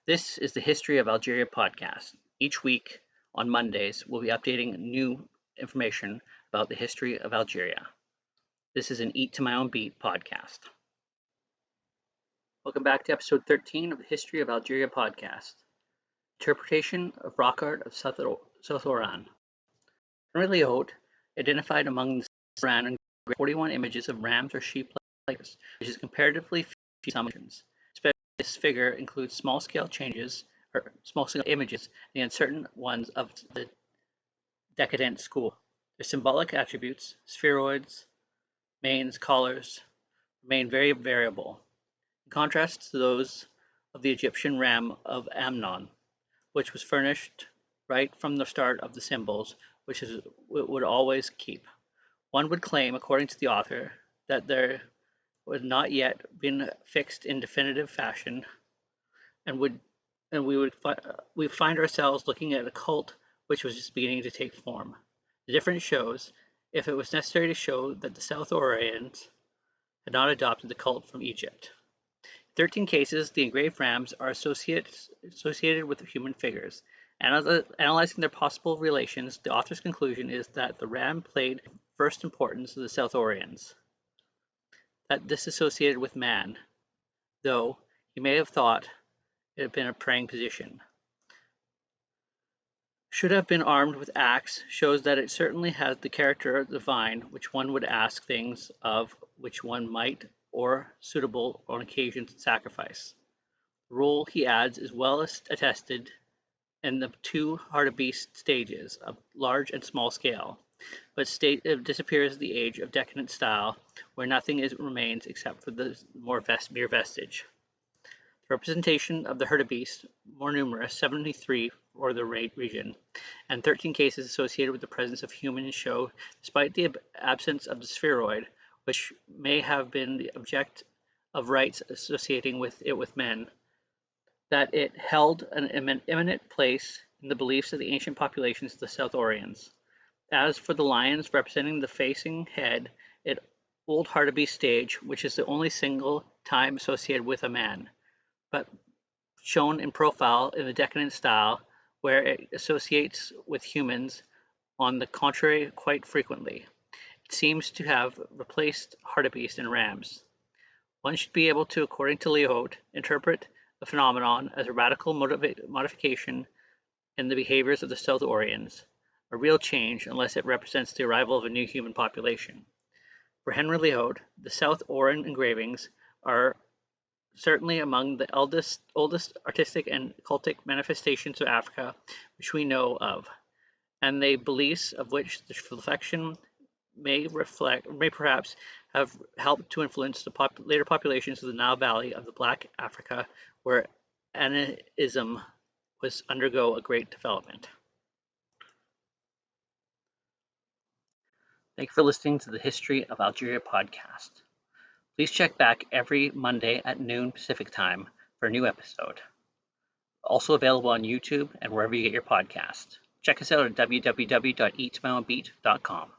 This is the History of Algeria podcast. Each week on Mondays, we'll be updating new information about the history of Algeria. This is an Eat to My Own Beat podcast. Welcome back to episode 13 of the History of Algeria podcast. Interpretation of rock art of South Oran. Henry Lehaut identified among the Oran and 41 images of rams or sheep legs, which is comparatively few summations. This figure includes small-scale changes or small-scale images and the uncertain ones of the decadent school. Their symbolic attributes, spheroids, manes, collars, remain very variable, in contrast to those of the Egyptian ram of Amnon, which was furnished right from the start of the symbols, which it would always keep. One would claim, according to the author, that there had not yet been fixed in definitive fashion, and we find ourselves looking at a cult which was just beginning to take form. The difference shows, if it was necessary to show that the South Orientals had not adopted the cult from Egypt. In 13 cases, the engraved rams are associated with human figures. Analyzing their possible relations, the author's conclusion is that the ram played first importance to the South Orientals, that this associated with man, though he may have thought it had been a praying position. Should have been armed with axe shows that it certainly has the character of the divine, which one would ask things of which one might or suitable on occasions of sacrifice. The role, he adds, is well attested in the two hartebeest stages of large and small scale, but disappears at the age of decadent style, where nothing remains except for the mere vestige. The representation of the hartebeest, more numerous, 73 for the region, and 13 cases associated with the presence of humans show, despite the absence of the spheroid, which may have been the object of rites associating with it with men, that it held an eminent place in the beliefs of the ancient populations of the South Orientals. As for the lions representing the facing head, it old hartebeest stage, which is the only single time associated with a man, but shown in profile in the decadent style, where it associates with humans on the contrary quite frequently. It seems to have replaced hartebeest and rams. One should be able to, according to Lehaut, interpret the phenomenon as a radical modification in the behaviors of the South Orientals, a real change unless it represents the arrival of a new human population. For Henry Lehaut, the South Oran engravings are certainly among the oldest artistic and cultic manifestations of Africa which we know of, and the beliefs of which the reflection may perhaps have helped to influence the later populations of the Nile Valley of the Black Africa, where Anaism was undergo a great development. Thank you for listening to the History of Algeria podcast. Please check back every Monday at noon Pacific time for a new episode. Also available on YouTube and wherever you get your podcast. Check us out at www.eatmyownbeat.com.